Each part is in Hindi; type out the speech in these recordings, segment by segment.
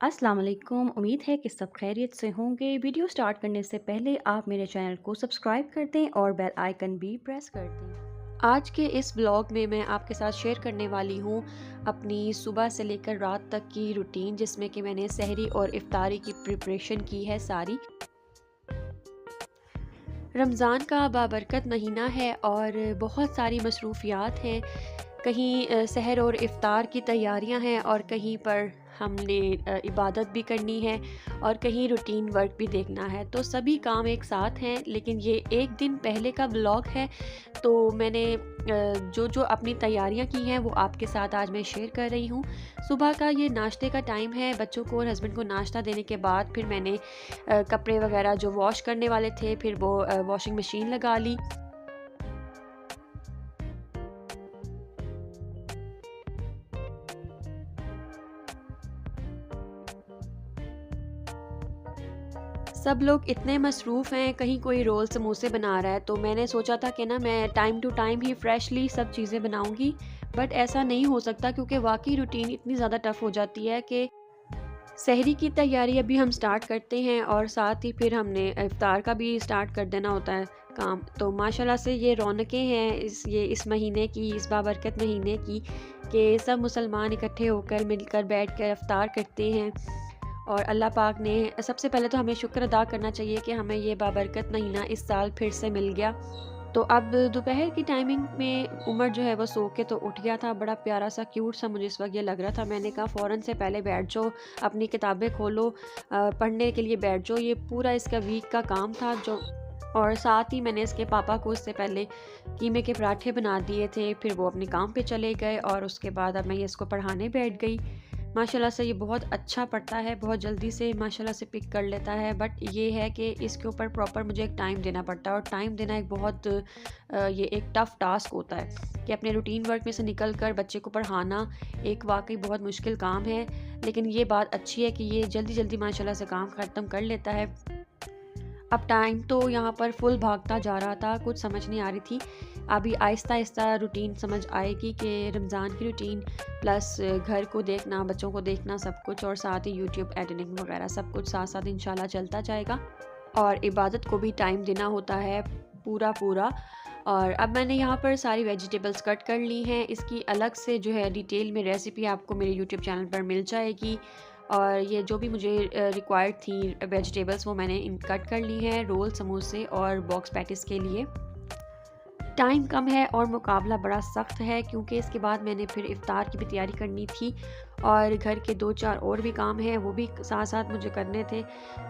अस्सलाम वालेकुम। उम्मीद है कि सब खैरियत से होंगे। वीडियो स्टार्ट करने से पहले आप मेरे चैनल को सब्सक्राइब कर दें और बेल आइकन भी प्रेस कर दें। आज के इस ब्लॉग में मैं आपके साथ शेयर करने वाली हूँ अपनी सुबह से लेकर रात तक की रूटीन, जिसमें कि मैंने सहरी और इफ्तारी की प्रिपरेशन की है सारी। रमज़ान का बाबरकत महीना है और बहुत सारी मसरूफ़ियात हैं। कहीं सहर और इफ़्तार की तैयारियां हैं और कहीं पर हमने इबादत भी करनी है और कहीं रूटीन वर्क भी देखना है। तो सभी काम एक साथ हैं, लेकिन ये एक दिन पहले का व्लॉग है। तो मैंने जो जो अपनी तैयारियां की हैं वो आपके साथ आज मैं शेयर कर रही हूँ। सुबह का ये नाश्ते का टाइम है। बच्चों को और हस्बैंड को नाश्ता देने के बाद फिर मैंने कपड़े वगैरह जो वॉश करने वाले थे फिर वो वॉशिंग मशीन लगा ली। सब लोग इतने मसरूफ़ हैं, कहीं कोई रोल समोसे बना रहा है, तो मैंने सोचा था कि ना मैं टाइम टू टाइम ही फ्रेशली सब चीज़ें बनाऊंगी। बट ऐसा नहीं हो सकता क्योंकि वाकई रूटीन इतनी ज़्यादा टफ़ हो जाती है कि सहरी की तैयारी अभी हम स्टार्ट करते हैं और साथ ही फिर हमने इफ्तार का भी स्टार्ट कर देना होता है काम। तो माशाल्लाह से ये रौनकें हैं इस महीने की, इस बाबरकत महीने की, कि सब मुसलमान इकट्ठे होकर मिलकर बैठ कर इफ्तार करते हैं। और अल्लाह पाक ने सबसे पहले तो हमें शुक्र अदा करना चाहिए कि हमें ये बाबरकत महीना इस साल फिर से मिल गया। तो अब दोपहर की टाइमिंग में उमर जो है वो सो के तो उठ गया था। बड़ा प्यारा सा क्यूट सा मुझे इस वक्त ये लग रहा था। मैंने कहा फ़ौरन से पहले बैठ जाओ, अपनी किताबें खोलो, पढ़ने के लिए बैठ जाओ। ये पूरा इसका वीक का काम था जो। और साथ ही मैंने इसके पापा को इससे पहले कीमे के पराठे बना दिए थे, फिर वो अपने काम पे चले गए और उसके बाद अब मैं ये इसको पढ़ाने बैठ गई। माशाल्लाह से ये बहुत अच्छा पढ़ता है, बहुत जल्दी से माशाल्लाह से पिक कर लेता है। बट ये है कि इसके ऊपर प्रॉपर मुझे एक टाइम देना पड़ता है और टाइम देना एक बहुत ये एक टफ़ टास्क होता है कि अपने रूटीन वर्क में से निकल कर बच्चे को पढ़ाना एक वाकई बहुत मुश्किल काम है। लेकिन ये बात अच्छी है कि ये जल्दी जल्दी माशाल्लाह से काम ख़त्म कर लेता है। अब टाइम तो यहाँ पर फुल भागता जा रहा था, कुछ समझ नहीं आ रही थी। अभी आहिस्ता आहिस्ता रूटीन समझ आएगी कि रमज़ान की रूटीन प्लस घर को देखना, बच्चों को देखना सब कुछ, और साथ ही यूट्यूब एडिटिंग वगैरह सब कुछ साथ साथ इंशाल्लाह चलता जाएगा। और इबादत को भी टाइम देना होता है पूरा पूरा। और अब मैंने यहाँ पर सारी वेजिटेबल्स कट कर ली हैं। इसकी अलग से जो है डिटेल में रेसिपी आपको मेरे यूट्यूब चैनल पर मिल जाएगी। और ये जो भी मुझे रिक्वायर्ड थी वेजिटेबल्स वो मैंने इन कट कर ली हैं रोल, समोसे और बॉक्स पैटिस के लिए। टाइम कम है और मुकाबला बड़ा सख्त है क्योंकि इसके बाद मैंने फिर इफ़्तार की भी तैयारी करनी थी और घर के 2-4 और भी काम हैं वो भी साथ साथ मुझे करने थे।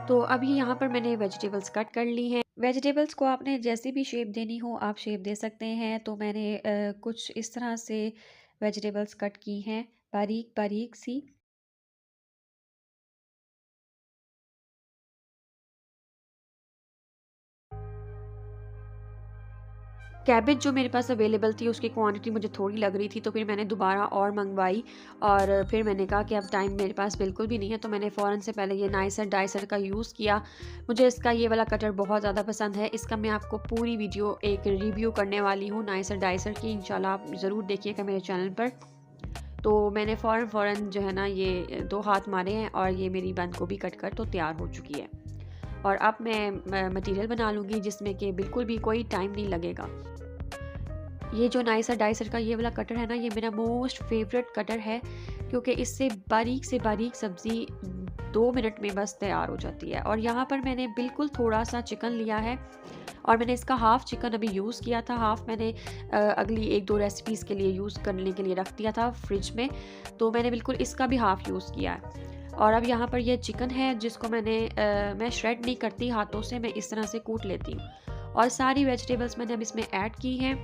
तो अभी यहाँ पर मैंने वेजिटेबल्स कट कर ली हैं। वेजिटेबल्स को आपने जैसी भी शेप देनी हो आप शेप दे सकते हैं। तो मैंने कुछ इस तरह से वेजिटेबल्स कट की हैं, बारीक बारीक सी। कैबेज जो मेरे पास अवेलेबल थी उसकी क्वांटिटी मुझे थोड़ी लग रही थी, तो फिर मैंने दोबारा और मंगवाई। और फिर मैंने कहा कि अब टाइम मेरे पास बिल्कुल भी नहीं है, तो मैंने फ़ौरन से पहले ये नाइसर डाइसर का यूज़ किया। मुझे इसका ये वाला कटर बहुत ज़्यादा पसंद है। इसका मैं आपको पूरी वीडियो एक रिव्यू करने वाली हूँ नाइसर डाइसर की, इंशाल्लाह आप ज़रूर देखिएगा मेरे चैनल पर। तो मैंने फ़ौरन फ़ौरन जो है ना ये 2 हाथ मारे हैं और ये मेरी बंद गोभी कट कर तो तैयार हो चुकी है। और अब मैं मटीरियल बना लूँगी जिसमें कि बिल्कुल भी कोई टाइम नहीं लगेगा। ये जो नाइसर डाइसर का ये वाला कटर है ना, ये मेरा मोस्ट फेवरेट कटर है क्योंकि इससे बारीक से बारीक सब्ज़ी 2 मिनट में बस तैयार हो जाती है। और यहाँ पर मैंने बिल्कुल थोड़ा सा चिकन लिया है और मैंने इसका हाफ़ चिकन अभी यूज़ किया था, हाफ़ मैंने अगली 1-2 रेसिपीज़ के लिए यूज़ करने के लिए रख दिया था फ्रिज में। तो मैंने बिल्कुल इसका भी हाफ़ यूज़ किया है। और अब यहाँ पर ये चिकन है जिसको मैं श्रेड नहीं करती हाथों से, मैं इस तरह से कूट लेती हूँ। और सारी वेजिटेबल्स मैंने अब इसमें ऐड की हैं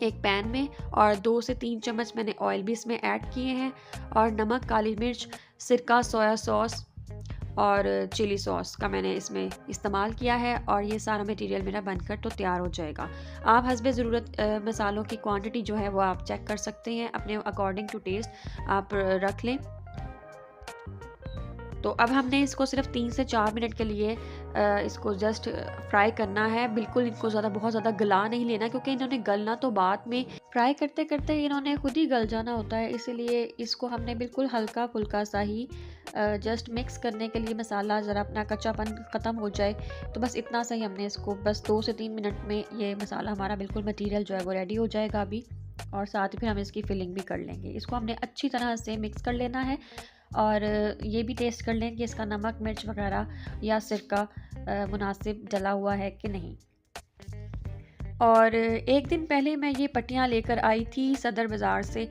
एक पैन में, और 2 से 3 चम्मच मैंने ऑयल भी इसमें ऐड किए हैं। और नमक, काली मिर्च, सिरका, सोया सॉस और चिली सॉस का मैंने इसमें इस्तेमाल किया है। और ये सारा मटेरियल मेरा बनकर तो तैयार हो जाएगा। आप हस्बे ज़रूरत मसालों की क्वांटिटी जो है वो आप चेक कर सकते हैं, अपने अकॉर्डिंग टू टेस्ट आप रख लें। तो अब हमने इसको सिर्फ 3 से 4 मिनट के लिए इसको जस्ट फ्राई करना है। बिल्कुल इनको बहुत ज़्यादा गला नहीं लेना, क्योंकि इन्होंने गलना तो बाद में, फ्राई करते करते इन्होंने खुद ही गल जाना होता है। इसीलिए इसको हमने बिल्कुल हल्का फुल्का सा ही जस्ट मिक्स करने के लिए, मसाला ज़रा अपना कच्चापन ख़त्म हो जाए, तो बस इतना सा ही हमने इसको, बस 2 से 3 मिनट में ये मसाला हमारा बिल्कुल मटीरियल जो है वो रेडी हो जाएगा अभी। और साथ ही फिर हम इसकी फिलिंग भी कर लेंगे। इसको हमने अच्छी तरह से मिक्स कर लेना है और ये भी टेस्ट कर लें कि इसका नमक मिर्च वगैरह या सिरका मुनासिब डला हुआ है कि नहीं। और एक दिन पहले मैं ये पट्टियाँ लेकर आई थी सदर बाज़ार से,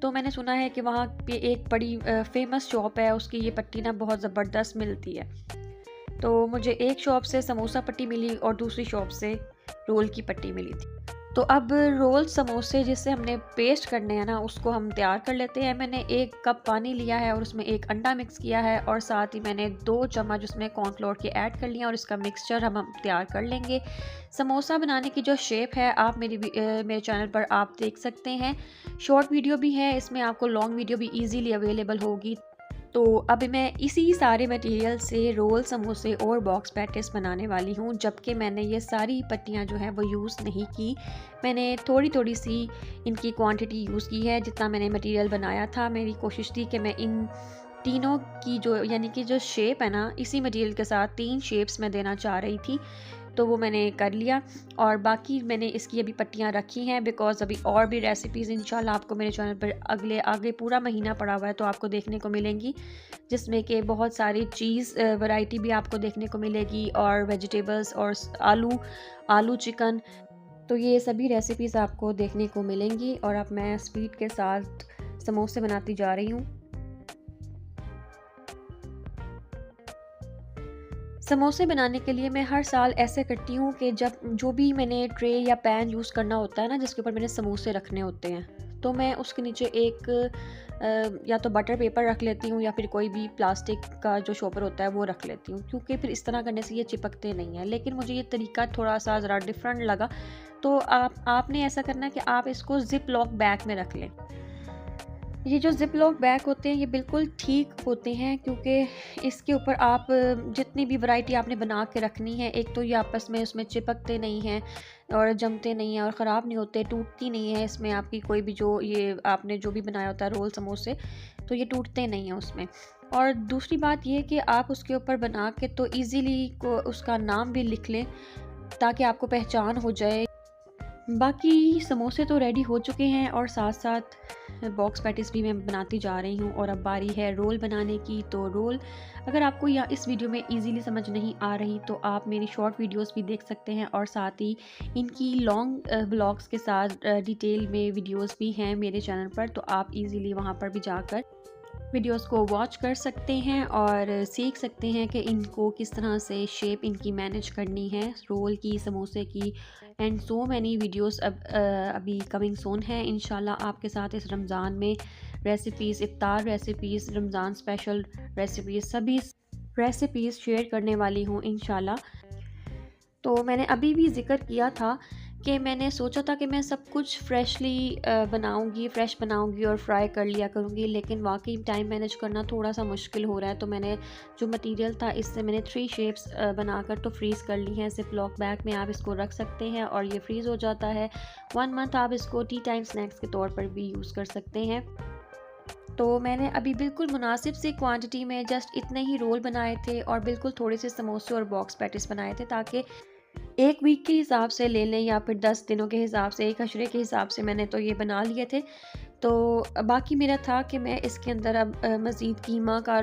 तो मैंने सुना है कि वहाँ पे एक बड़ी फेमस शॉप है, उसकी ये पट्टी ना बहुत ज़बरदस्त मिलती है। तो मुझे एक शॉप से समोसा पट्टी मिली और दूसरी शॉप से रोल की पट्टी मिली थी। तो अब रोल समोसे जिससे हमने पेस्ट करने हैं ना, उसको हम तैयार कर लेते हैं। मैंने 1 कप पानी लिया है और उसमें 1 अंडा मिक्स किया है और साथ ही मैंने 2 चम्मच उसमें कॉर्नफ्लोर के ऐड कर लिया और इसका मिक्सचर हम तैयार कर लेंगे। समोसा बनाने की जो शेप है आप मेरे चैनल पर आप देख सकते हैं। शॉर्ट वीडियो भी है इसमें, आपको लॉन्ग वीडियो भी ईजीली अवेलेबल होगी। तो अब मैं इसी सारे मटेरियल से रोल समोसे और बॉक्स पैटिस बनाने वाली हूँ, जबकि मैंने ये सारी पट्टियाँ जो हैं वो यूज़ नहीं की। मैंने थोड़ी थोड़ी सी इनकी क्वांटिटी यूज़ की है जितना मैंने मटेरियल बनाया था। मेरी कोशिश थी कि मैं इन तीनों की जो, यानी कि जो शेप है ना, इसी मटेरियल के साथ 3 शेप्स मैं देना चाह रही थी, तो वो मैंने कर लिया। और बाकी मैंने इसकी अभी पट्टियाँ रखी हैं, बिकॉज़ अभी और भी रेसिपीज़ इंशाल्लाह आपको मेरे चैनल पर आगे पूरा महीना पड़ा हुआ है तो आपको देखने को मिलेंगी, जिसमें कि बहुत सारी चीज़ वैरायटी भी आपको देखने को मिलेगी और वेजिटेबल्स और आलू चिकन, तो ये सभी रेसिपीज़ आपको देखने को मिलेंगी। और अब मैं स्वीट के साथ समोसे बनाती जा रही हूँ। समोसे बनाने के लिए मैं हर साल ऐसे करती हूँ कि जब जो भी मैंने ट्रे या पैन यूज़ करना होता है ना, जिसके ऊपर मैंने समोसे रखने होते हैं, तो मैं उसके नीचे एक या तो बटर पेपर रख लेती हूँ या फिर कोई भी प्लास्टिक का जो शॉपर होता है वो रख लेती हूँ, क्योंकि फिर इस तरह करने से ये चिपकते नहीं हैं। लेकिन मुझे ये तरीका थोड़ा सा ज़रा डिफरेंट लगा, तो आपने ऐसा करना है कि आप इसको ज़िप लॉक बैग में रख लें। ये जो ज़िप लॉक बैग होते हैं ये बिल्कुल ठीक होते हैं, क्योंकि इसके ऊपर आप जितनी भी वैरायटी आपने बना के रखनी है, एक तो ये आपस में उसमें चिपकते नहीं हैं और जमते नहीं हैं और ख़राब नहीं होते, टूटती नहीं है इसमें आपकी कोई भी, जो ये आपने जो भी बनाया होता है रोल समोसे, तो ये टूटते नहीं हैं उसमें। और दूसरी बात ये कि आप उसके ऊपर बना के तो ईज़िली को उसका नाम भी लिख लें ताकि आपको पहचान हो जाए। बाकी समोसे तो रेडी हो चुके हैं और साथ साथ बॉक्स पैटिस भी मैं बनाती जा रही हूँ। और अब बारी है रोल बनाने की। तो रोल अगर आपको या इस वीडियो में इजीली समझ नहीं आ रही तो आप मेरी शॉर्ट वीडियोस भी देख सकते हैं, और साथ ही इनकी लॉन्ग व्लॉग्स के साथ डिटेल में वीडियोस भी हैं मेरे चैनल पर, तो आप इजीली वहाँ पर भी जाकर वीडियोस को वॉच कर सकते हैं और सीख सकते हैं कि इनको किस तरह से शेप इनकी मैनेज करनी है, रोल की, समोसे की, एंड सो मैनी वीडियोस अभी कमिंग सून है इंशाल्लाह आपके साथ इस रमज़ान में। रेसिपीज़, इफ्तार रेसिपीज़, रमज़ान स्पेशल रेसिपीज़, सभी रेसिपीज़ शेयर करने वाली हूँ इंशाल्लाह। तो मैंने अभी भी ज़िक्र किया था कि मैंने सोचा था कि मैं सब कुछ फ्रेश बनाऊंगी और फ्राई कर लिया करूंगी, लेकिन वाकई टाइम मैनेज करना थोड़ा सा मुश्किल हो रहा है। तो मैंने जो मटेरियल था इससे मैंने 3 शेप्स बनाकर तो फ्रीज़ कर ली हैं। ज़िप लॉक बैग में आप इसको रख सकते हैं और ये फ्रीज़ हो जाता है। 1 मंथ आप इसको टी टाइम स्नैक्स के तौर पर भी यूज़ कर सकते हैं। तो मैंने अभी बिल्कुल मुनासिब सी क्वांटिटी में जस्ट इतने ही रोल बनाए थे और बिल्कुल थोड़े से समोसे और बॉक्स पैटिस बनाए थे, ताकि 1 वीक के हिसाब से ले लें या फिर 10 दिनों के हिसाब से, 1 अशरे के हिसाब से मैंने तो ये बना लिए थे। तो बाकी मेरा था कि मैं इसके अंदर अब मज़ीद कीमा का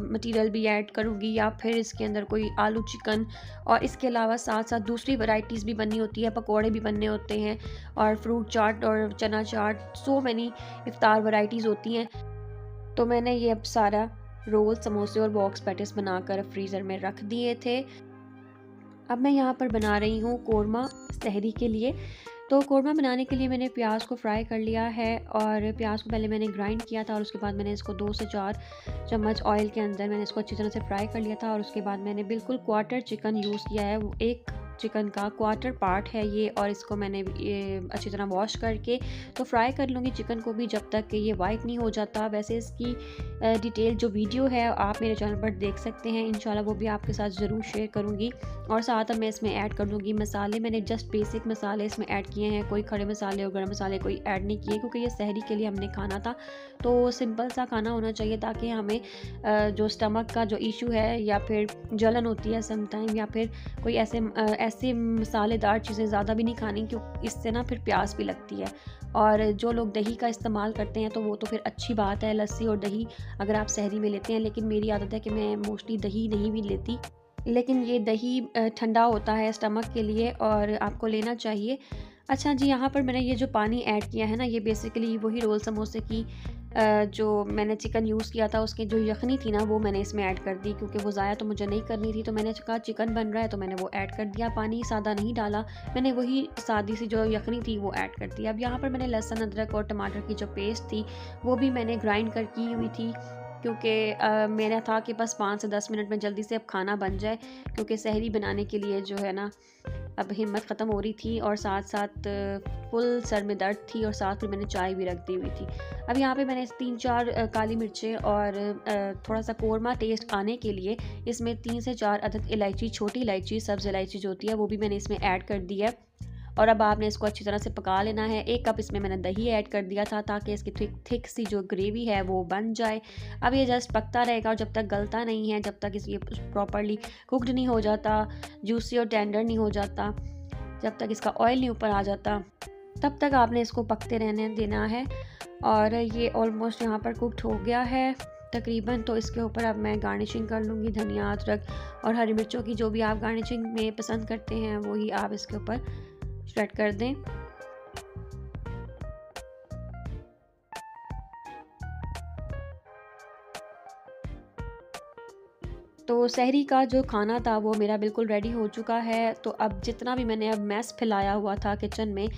मटीरियल भी ऐड करूँगी या फिर इसके अंदर कोई आलू चिकन, और इसके अलावा साथ साथ दूसरी वैरायटीज़ भी बननी होती है, पकोड़े भी बनने होते हैं और फ्रूट चाट और चना चाट, सो मैनी इफ्तार वैरायटीज़ होती हैं। तो मैंने ये अब सारा रोल, समोसे और बॉक्स पैटिस बनाकर फ्रीज़र में रख दिए थे। अब मैं यहाँ पर बना रही हूँ कोरमा सहरी के लिए। तो कोरमा बनाने के लिए मैंने प्याज को फ्राई कर लिया है, और प्याज को पहले मैंने ग्राइंड किया था और उसके बाद मैंने इसको 2 से 4 चम्मच ऑयल के अंदर मैंने इसको अच्छी तरह से फ्राई कर लिया था। और उसके बाद मैंने बिल्कुल क्वार्टर चिकन यूज़ किया है, वो 1 चिकन का क्वार्टर पार्ट है ये, और इसको मैंने ये अच्छी तरह वॉश करके तो फ्राई कर लूँगी चिकन को भी जब तक कि ये वाइट नहीं हो जाता। वैसे इसकी डिटेल जो वीडियो है आप मेरे चैनल पर देख सकते हैं, इंशाल्लाह वो भी आपके साथ ज़रूर शेयर करूँगी। और साथ अब मैं इसमें ऐड कर दूँगी मसाले। मैंने जस्ट बेसिक मसाले इसमें ऐड किए हैं, कोई खड़े मसाले और गर्म मसाले कोई ऐड नहीं किए, क्योंकि ये सहरी के लिए हमने खाना था तो सिंपल सा खाना होना चाहिए, ताकि हमें जो स्टमक का जो इशू है या फिर जलन होती है समटाइम, या फिर कोई ऐसे मसालेदार चीज़ें ज़्यादा भी नहीं खानी, क्योंकि इससे ना फिर प्यास भी लगती है। और जो लोग दही का इस्तेमाल करते हैं तो वो तो फिर अच्छी बात है, लस्सी और दही अगर आप सहरी में लेते हैं, लेकिन मेरी आदत है कि मैं मोस्टली दही नहीं भी लेती, लेकिन ये दही ठंडा होता है स्टमक के लिए और आपको लेना चाहिए। अच्छा जी, यहाँ पर मैंने ये जो पानी ऐड किया है ना, ये बेसिकली वही रोल समोसे की जो मैंने चिकन यूज़ किया था उसकी जो यखनी थी ना, वो मैंने इसमें ऐड कर दी, क्योंकि वो ज़ाया तो मुझे नहीं करनी थी। तो मैंने कहा चिकन बन रहा है तो मैंने वो ऐड कर दिया, पानी सादा नहीं डाला, मैंने वही सादी सी जो यखनी थी वो ऐड कर दी। अब यहाँ पर मैंने लहसुन अदरक और टमाटर की जो पेस्ट थी वो भी मैंने ग्राइंड कर की हुई थी, क्योंकि मेरा था कि बस 5 से 10 मिनट में जल्दी से अब खाना बन जाए, क्योंकि सहरी बनाने के लिए जो है ना अब हिम्मत ख़त्म हो रही थी, और साथ साथ फुल सर में दर्द थी, और साथ में मैंने चाय भी रख दी हुई थी। अब यहाँ पे मैंने 3-4 काली मिर्चें और थोड़ा सा कौरमा टेस्ट आने के लिए इसमें 3 से 4 अदद इलायची, छोटी इलायची, सब्ज़ इलायची जो होती है वो भी मैंने इसमें ऐड कर दी है। और अब आपने इसको अच्छी तरह से पका लेना है। 1 कप इसमें मैंने दही ऐड कर दिया था, ताकि इसकी थिक सी जो ग्रेवी है वो बन जाए। अब ये जस्ट पकता रहेगा, और जब तक गलता नहीं है, जब तक ये प्रॉपर्ली कुकड नहीं हो जाता, जूसी और टेंडर नहीं हो जाता, जब तक इसका ऑयल नहीं ऊपर आ जाता, तब तक आपने इसको पकते रहने देना है। और ये ऑलमोस्ट यहाँ पर कुकड हो गया है तकरीबन। तो इसके ऊपर अब मैं गार्निशिंग कर लूँगी, धनिया, अदरक और हरी मिर्चों की, जो भी आप गार्निशिंग में पसंद करते हैं वही आप इसके ऊपर स्प्रेड कर दें। तो सहरी का जो खाना था वो मेरा बिल्कुल रेडी हो चुका है। तो अब जितना भी मैंने अब मैस फैलाया हुआ था किचन में,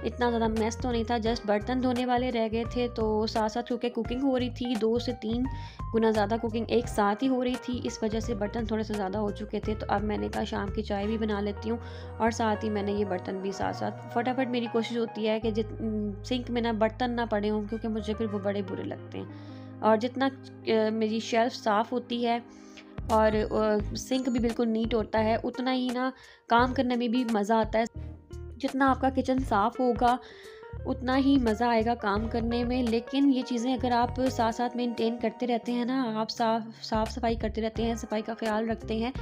इतना ज़्यादा मैस तो नहीं था, जस्ट बर्तन धोने वाले रह गए थे। तो साथ साथ क्योंकि कुकिंग हो रही थी, 2 से 3 गुना ज़्यादा कुकिंग एक साथ ही हो रही थी, इस वजह से बर्तन थोड़े से ज़्यादा हो चुके थे। तो अब मैंने कहा शाम की चाय भी बना लेती हूँ, और साथ ही मैंने ये बर्तन भी साथ साथ फटाफट, मेरी कोशिश होती है कि सिंक में ना बर्तन ना पड़े हों, क्योंकि मुझे फिर वो बड़े बुरे लगते हैं। और जितना मेरी शेल्फ साफ़ होती है और सिंक भी बिल्कुल नीट होता है, उतना ही ना काम करने में भी मज़ा आता है। जितना आपका किचन साफ़ होगा उतना ही मज़ा आएगा काम करने में। लेकिन ये चीज़ें अगर आप साथ साथ मेंटेन करते रहते हैं ना, आप साफ़ सफाई करते रहते हैं, सफाई का ख्याल रखते हैं,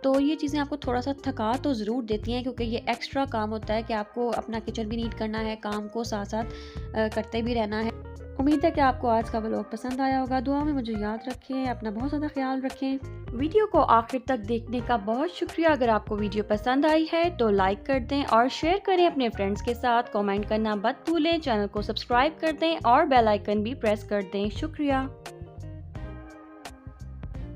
तो ये चीज़ें आपको थोड़ा सा थका तो ज़रूर देती हैं, क्योंकि ये एक्स्ट्रा काम होता है कि आपको अपना किचन भी नीट करना है, काम को साथ साथ करते भी रहना है। उम्मीद है कि आपको आज का व्लॉग पसंद आया होगा। दुआ में मुझे याद रखें, अपना बहुत ज़्यादा ख्याल रखें। वीडियो को आखिर तक देखने का बहुत शुक्रिया। अगर आपको वीडियो पसंद आई है तो लाइक कर दें और शेयर करें अपने फ्रेंड्स के साथ। कमेंट करना मत भूलें, चैनल को सब्सक्राइब कर दें और बेल आइकन भी प्रेस कर दें। शुक्रिया।